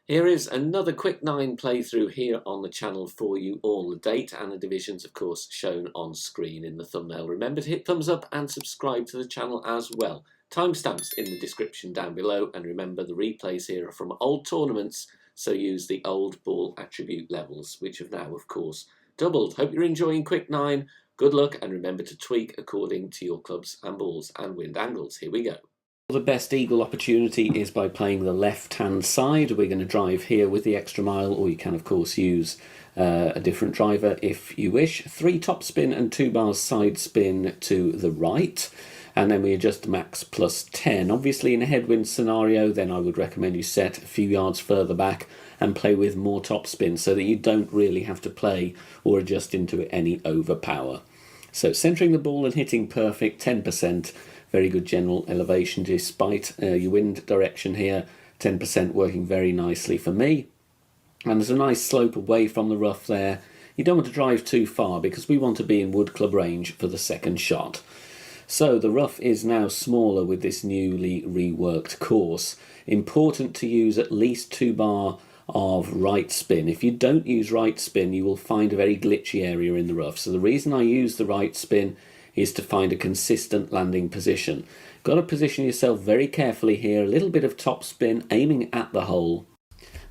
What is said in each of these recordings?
Here is another quick 9 playthrough here on the channel for you all. The date and the divisions, of course, shown on screen in the thumbnail. Remember to hit thumbs up and subscribe to the channel as well. Timestamps in the description down below, and remember the replays here are from old tournaments, so use the old ball attribute levels, which have now, of course, doubled. Hope you're enjoying quick 9. Good luck, and remember to tweak according to your clubs and balls and wind angles. Here we go. The best eagle opportunity is by playing the left-hand side. We're going to drive here with the extra mile, or you can, of course, use a different driver if you wish. 3 top spin and 2 bars side spin to the right. And then we adjust max plus 10. Obviously, in a headwind scenario, then I would recommend you set a few yards further back and play with more top spin so that you don't really have to play or adjust into any overpower. So centering the ball and hitting perfect, 10%. Very good general elevation despite your wind direction here. 10% working very nicely for me. And there's a nice slope away from the rough there. You don't want to drive too far because we want to be in wood club range for the second shot. So the rough is now smaller with this newly reworked course. Important to use at least 2 bar of right spin. If you don't use right spin, you will find a very glitchy area in the rough. So the reason I use the right spin is to find a consistent landing position. Got to position yourself very carefully here, a little bit of top spin aiming at the hole.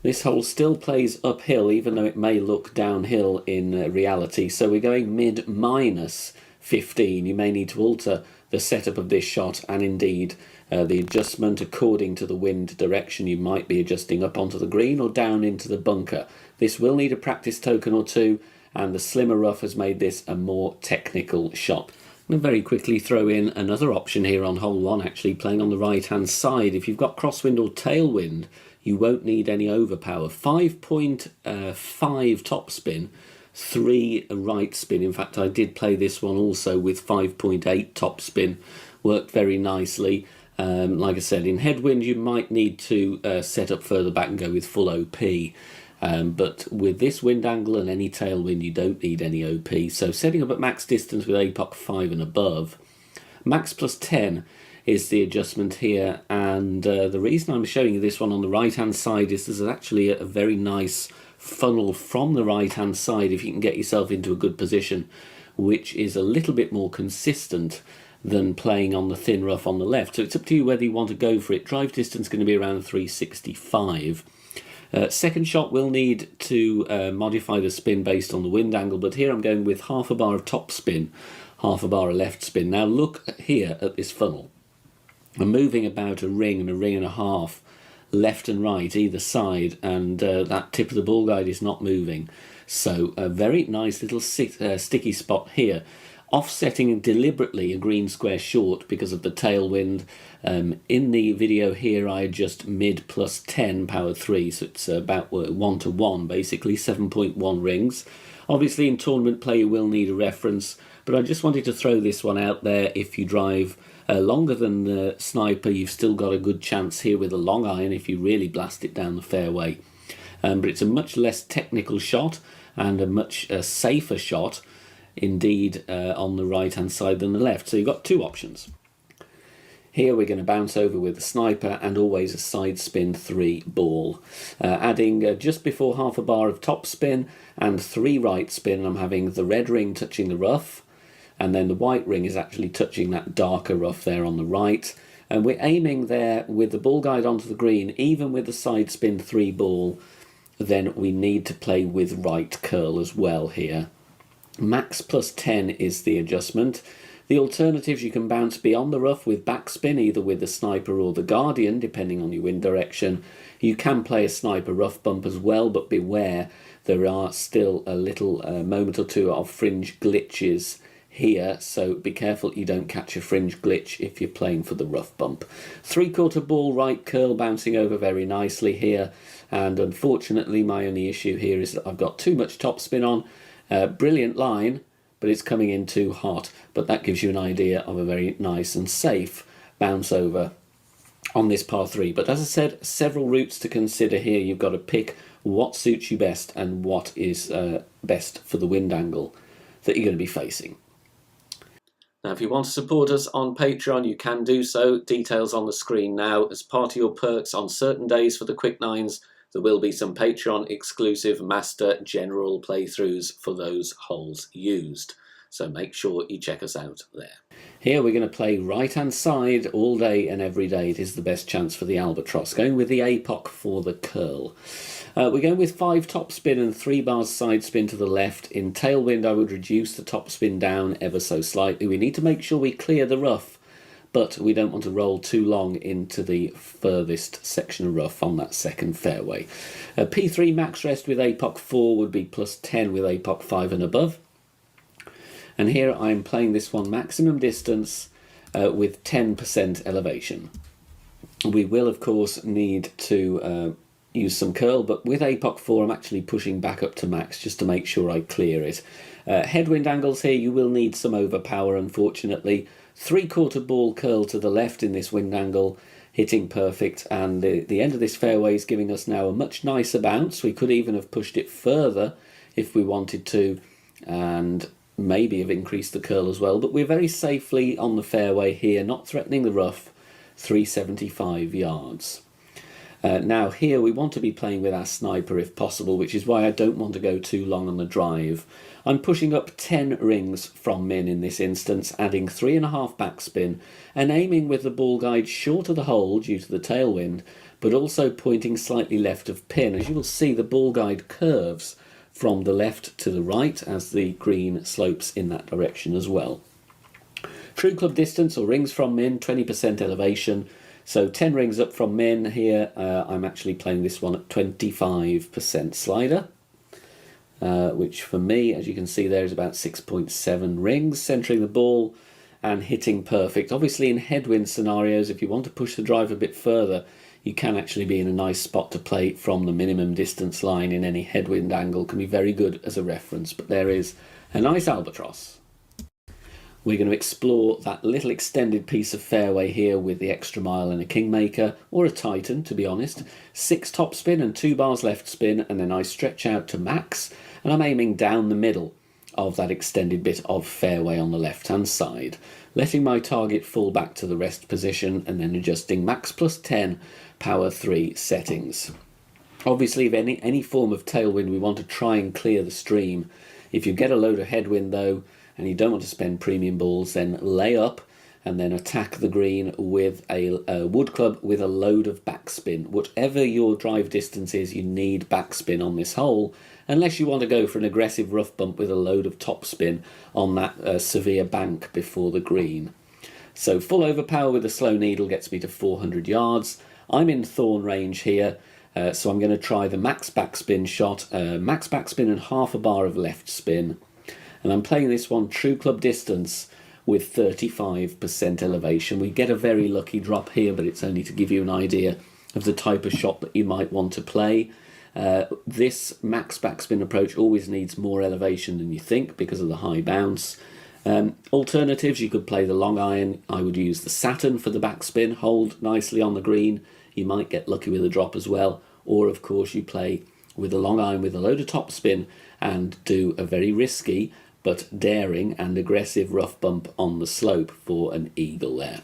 This hole still plays uphill even though it may look downhill in reality, so we're going mid minus 15. You may need to alter the setup of this shot and indeed the adjustment according to the wind direction. You might be adjusting up onto the green or down into the bunker. This will need a practice token or two, and the slimmer rough has made this a more technical shot. I'm going to very quickly throw in another option here on hole 1, actually playing on the right hand side. If you've got crosswind or tailwind, you won't need any overpower. 5.5 top spin, 3 right spin. In fact, I did play this one also with 5.8 top spin. Worked very nicely. Like I said, in headwind you might need to set up further back and go with full OP. But with this wind angle and any tailwind, you don't need any OP. So setting up at max distance with APOC 5 and above. Max plus 10 is the adjustment here. And the reason I'm showing you this one on the right-hand side is there's actually a very nice funnel from the right-hand side if you can get yourself into a good position, which is a little bit more consistent than playing on the thin rough on the left. So it's up to you whether you want to go for it. Drive distance is going to be around 365. Second shot will need to modify the spin based on the wind angle, but here I'm going with half a bar of top spin, half a bar of left spin. Now look here at this funnel. I'm moving about a ring and a half left and right either side, and that tip of the ball guide is not moving. So a very nice little sticky spot here. Offsetting deliberately a green square short because of the tailwind. In the video here I adjust mid plus 10 power 3, so it's about 1 to 1 basically, 7.1 rings. Obviously in tournament play you will need a reference, but I just wanted to throw this one out there. If you drive longer than the sniper, you've still got a good chance here with a long iron if you really blast it down the fairway. But it's a much less technical shot and a much safer shot indeed on the right hand side than the left. So you've got 2 options. Here we're going to bounce over with the sniper and always a side spin 3 ball. Adding just before half a bar of top spin and 3 right spin. I'm having the red ring touching the rough, and then the white ring is actually touching that darker rough there on the right. And we're aiming there with the ball guide onto the green. Even with the side spin 3 ball, then we need to play with right curl as well here. Max plus 10 is the adjustment. The alternatives, you can bounce beyond the rough with backspin, either with the sniper or the guardian, depending on your wind direction. You can play a sniper rough bump as well, but beware, there are still a little moment or two of fringe glitches here, so be careful you don't catch a fringe glitch if you're playing for the rough bump. 3/4 ball right curl bouncing over very nicely here, and unfortunately my only issue here is that I've got too much top spin on. Brilliant line, but it's coming in too hot. But that gives you an idea of a very nice and safe bounce over on this par 3. But as I said, several routes to consider here. You've got to pick what suits you best and what is best for the wind angle that you're going to be facing. Now, if you want to support us on Patreon, you can do so. Details on the screen now. As part of your perks on certain days for the Quick Nines, There will be some Patreon exclusive Master General playthroughs for those holes used, so make sure you check us out there. Here we're going to play right hand side all day and every day. It is the best chance for the albatross. Going with the APOC for the curl. We're going with 5 top spin and 3 bars side spin to the left. In tailwind I would reduce the top spin down ever so slightly. We need to make sure we clear the rough, but we don't want to roll too long into the furthest section of rough on that second fairway. P3 max rest with APOC 4 would be plus 10 with APOC 5 and above. And here I'm playing this one maximum distance with 10% elevation. We will of course need to use some curl, but with APOC 4 I'm actually pushing back up to max just to make sure I clear it. Headwind angles here, you will need some overpower unfortunately. 3/4 ball curl to the left in this wind angle, hitting perfect, and the end of this fairway is giving us now a much nicer bounce. We could even have pushed it further if we wanted to, and maybe have increased the curl as well, but we're very safely on the fairway here, not threatening the rough, 375 yards. Now here we want to be playing with our sniper if possible, which is why I don't want to go too long on the drive. I'm pushing up 10 rings from min in this instance, adding 3.5 backspin and aiming with the ball guide short of the hole due to the tailwind, but also pointing slightly left of pin. As you will see, the ball guide curves from the left to the right as the green slopes in that direction as well. True club distance or rings from min, 20% elevation. So 10 rings up from min here. I'm actually playing this one at 25% slider, which for me, as you can see there, is about 6.7 rings, centering the ball and hitting perfect. Obviously in headwind scenarios, if you want to push the drive a bit further, you can actually be in a nice spot to play from the minimum distance line in any headwind angle. Can be very good as a reference, but there is a nice albatross. We're going to explore that little extended piece of fairway here with the extra mile and a kingmaker, or a titan to be honest. 6 top spin and 2 bars left spin, and then I stretch out to max, and I'm aiming down the middle of that extended bit of fairway on the left hand side, letting my target fall back to the rest position and then adjusting max plus 10 power 3 settings. Obviously if any form of tailwind, we want to try and clear the stream. If you get a load of headwind though and you don't want to spend premium balls, then lay up and then attack the green with a wood club with a load of backspin. Whatever your drive distance is, you need backspin on this hole, unless you want to go for an aggressive rough bump with a load of topspin on that severe bank before the green. So full overpower with a slow needle gets me to 400 yards. I'm in thorn range here, so I'm going to try the max backspin shot, max backspin and half a bar of left spin. And I'm playing this one true club distance with 35% elevation. We get a very lucky drop here, but it's only to give you an idea of the type of shot that you might want to play. This max backspin approach always needs more elevation than you think because of the high bounce. Alternatives, you could play the long iron. I would use the Saturn for the backspin, hold nicely on the green. You might get lucky with a drop as well. Or of course you play with a long iron with a load of topspin and do a very risky but daring and aggressive rough bump on the slope for an eagle there.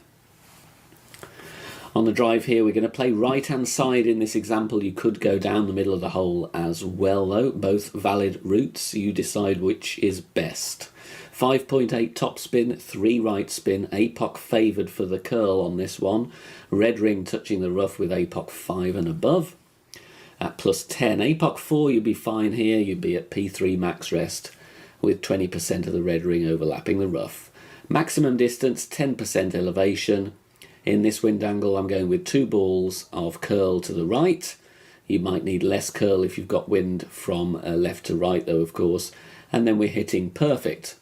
On the drive here, we're going to play right hand side in this example. You could go down the middle of the hole as well though, both valid routes. You decide which is best. 5.8 top spin, 3 right spin, APOC favoured for the curl on this one. Red ring touching the rough with APOC 5 and above. At plus 10, APOC 4 you'd be fine here, you'd be at P3 max rest with 20% of the red ring overlapping the rough. Maximum distance, 10% elevation. In this wind angle I'm going with 2 balls of curl to the right. You might need less curl if you've got wind from left to right though of course. And then we're hitting perfect.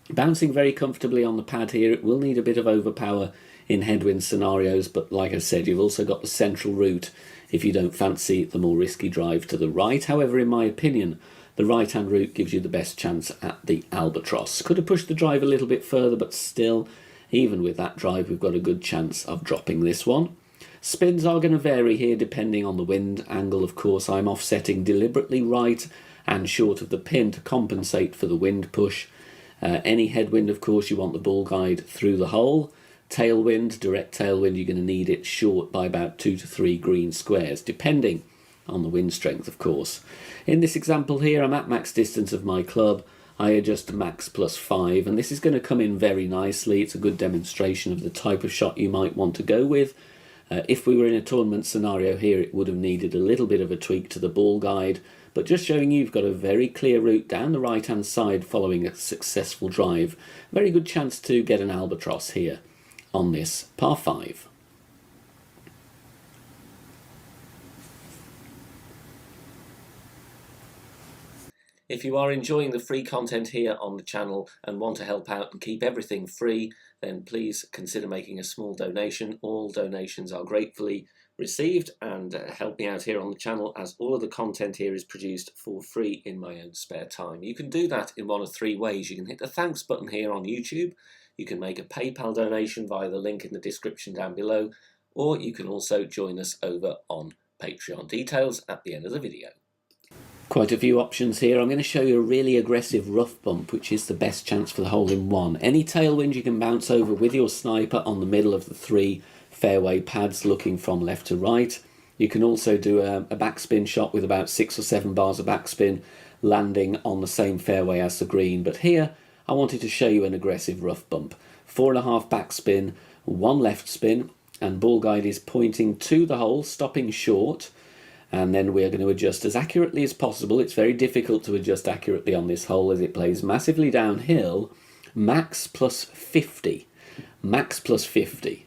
Bouncing very comfortably on the pad here. It will need a bit of overpower in headwind scenarios, but like I said, you've also got the central route if you don't fancy the more risky drive to the right. However, in my opinion, the right-hand route gives you the best chance at the albatross. Could have pushed the drive a little bit further, but still, even with that drive, we've got a good chance of dropping this one. Spins are going to vary here depending on the wind angle. Of course, I'm offsetting deliberately right and short of the pin to compensate for the wind push. Any headwind, of course, you want the ball guide through the hole. Tailwind, direct tailwind, you're going to need it short by about 2 to 3 green squares, depending on the wind strength, of course. In this example here, I'm at max distance of my club. I adjust to max +5, and this is going to come in very nicely. It's a good demonstration of the type of shot you might want to go with. If we were in a tournament scenario here, it would have needed a little bit of a tweak to the ball guide, but just showing you've got a very clear route down the right-hand side following a successful drive. Very good chance to get an albatross here on this par 5. If you are enjoying the free content here on the channel and want to help out and keep everything free, then please consider making a small donation. All donations are gratefully received and help me out here on the channel, as all of the content here is produced for free in my own spare time. You can do that in one of 3 ways. You can hit the thanks button here on YouTube, you can make a PayPal donation via the link in the description down below, or you can also join us over on Patreon. Details at the end of the video. Quite a few options here. I'm going to show you a really aggressive rough bump, which is the best chance for the hole in one. Any tailwind you can bounce over with your sniper on the middle of the 3 fairway pads looking from left to right. You can also do a backspin shot with about 6 or 7 bars of backspin landing on the same fairway as the green. But here I wanted to show you an aggressive rough bump. 4.5 backspin, 1 left spin, and ball guide is pointing to the hole, stopping short. And then we're going to adjust as accurately as possible. It's very difficult to adjust accurately on this hole as it plays massively downhill. Max +50. Max +50.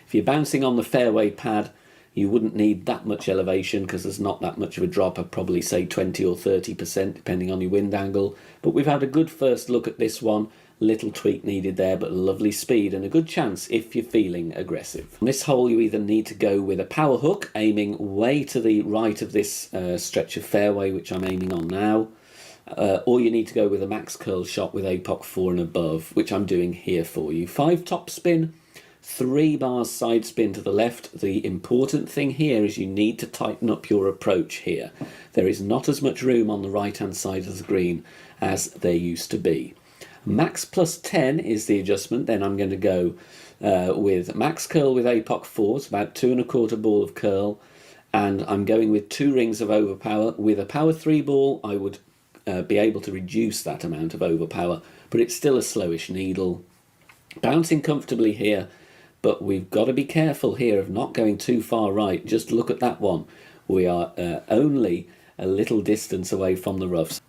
If you're bouncing on the fairway pad, you wouldn't need that much elevation because there's not that much of a drop. I'd probably say 20 or 30% depending on your wind angle. But we've had a good first look at this one. Little tweak needed there, but lovely speed and a good chance if you're feeling aggressive. On this hole, you either need to go with a power hook, aiming way to the right of this stretch of fairway, which I'm aiming on now, or you need to go with a max curl shot with APOC 4 and above, which I'm doing here for you. 5 top spin, 3 bars side spin to the left. The important thing here is you need to tighten up your approach here. There is not as much room on the right-hand side of the green as there used to be. Max +10 is the adjustment. Then I'm going to go with max curl with APOC 4, it's about 2 1/4 ball of curl, and I'm going with 2 rings of overpower. With a power 3 ball, I would be able to reduce that amount of overpower, but it's still a slowish needle. Bouncing comfortably here, but we've got to be careful here of not going too far right. Just look at that one. We are only a little distance away from the roughs.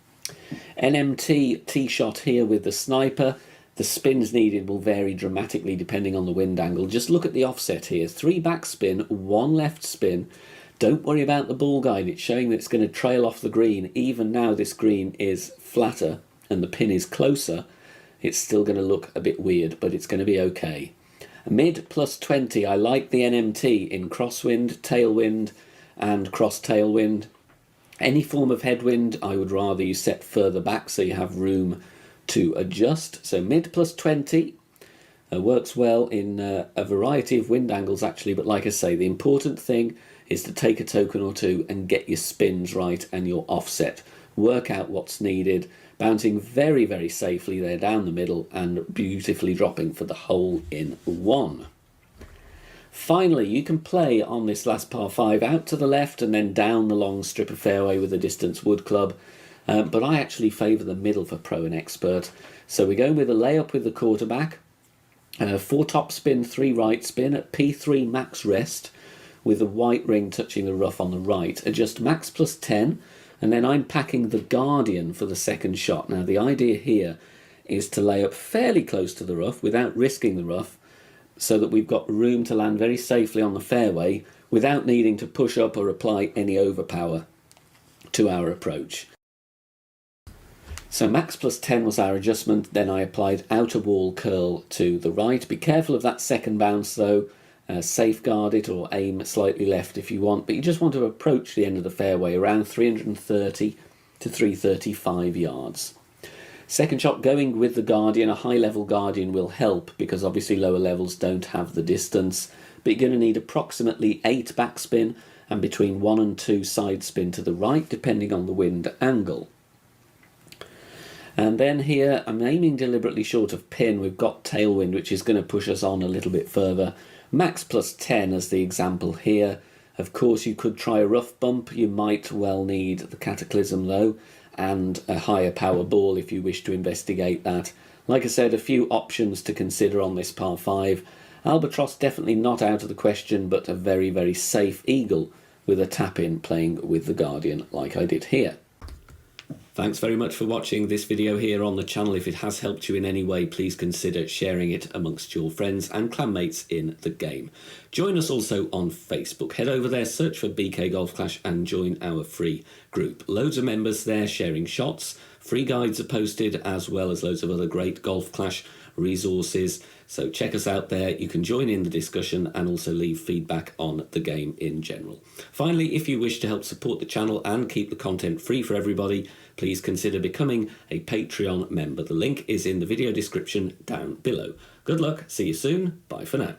NMT tee shot here with the sniper. The spins needed will vary dramatically depending on the wind angle. Just look at the offset here. 3 backspin, 1 left spin. Don't worry about the ball guide. It's showing that it's going to trail off the green. Even now this green is flatter and the pin is closer. It's still going to look a bit weird, but it's going to be okay. Mid +20. I like the NMT in crosswind, tailwind and cross tailwind. Any form of headwind, I would rather you set further back so you have room to adjust. So mid +20 works well in a variety of wind angles actually, but like I say, the important thing is to take a token or 2 and get your spins right and your offset. Work out what's needed, bouncing very, very safely there down the middle and beautifully dropping for the hole in one. Finally, you can play on this last par 5 out to the left and then down the long strip of fairway with a distance wood club. But I actually favour the middle for pro and expert. So we're going with a layup with the quarterback. 4 top spin, 3 right spin at P3 max rest with the white ring touching the rough on the right. Adjust max +10 and then I'm packing the Guardian for the second shot. Now the idea here is to lay up fairly close to the rough without risking the rough, so that we've got room to land very safely on the fairway without needing to push up or apply any overpower to our approach. So max +10 was our adjustment. Then I applied outer wall curl to the right. Be careful of that second bounce though. Safeguard it or aim slightly left if you want, but you just want to approach the end of the fairway around 330 to 335 yards. Second shot going with the Guardian. A high level Guardian will help because obviously lower levels don't have the distance, but you're going to need approximately 8 backspin and between 1 and 2 side spin to the right depending on the wind angle. And then here I'm aiming deliberately short of pin. We've got tailwind which is going to push us on a little bit further. Max +10 as the example here. Of course, you could try a rough bump. You might well need the Cataclysm though, and a higher power ball if you wish to investigate that. Like I said, a few options to consider on this par 5. Albatross definitely not out of the question, but a very, very safe eagle with a tap-in playing with the Guardian like I did here. Thanks very much for watching this video here on the channel. If it has helped you in any way, please consider sharing it amongst your friends and clanmates in the game. Join us also on Facebook. Head over there, search for BK Golf Clash and join our free group. Loads of members there sharing shots. Free guides are posted, as well as loads of other great Golf Clash resources. So check us out there. You can join in the discussion and also leave feedback on the game in general. Finally, if you wish to help support the channel and keep the content free for everybody, please consider becoming a Patreon member. The link is in the video description down below. Good luck, see you soon, bye for now.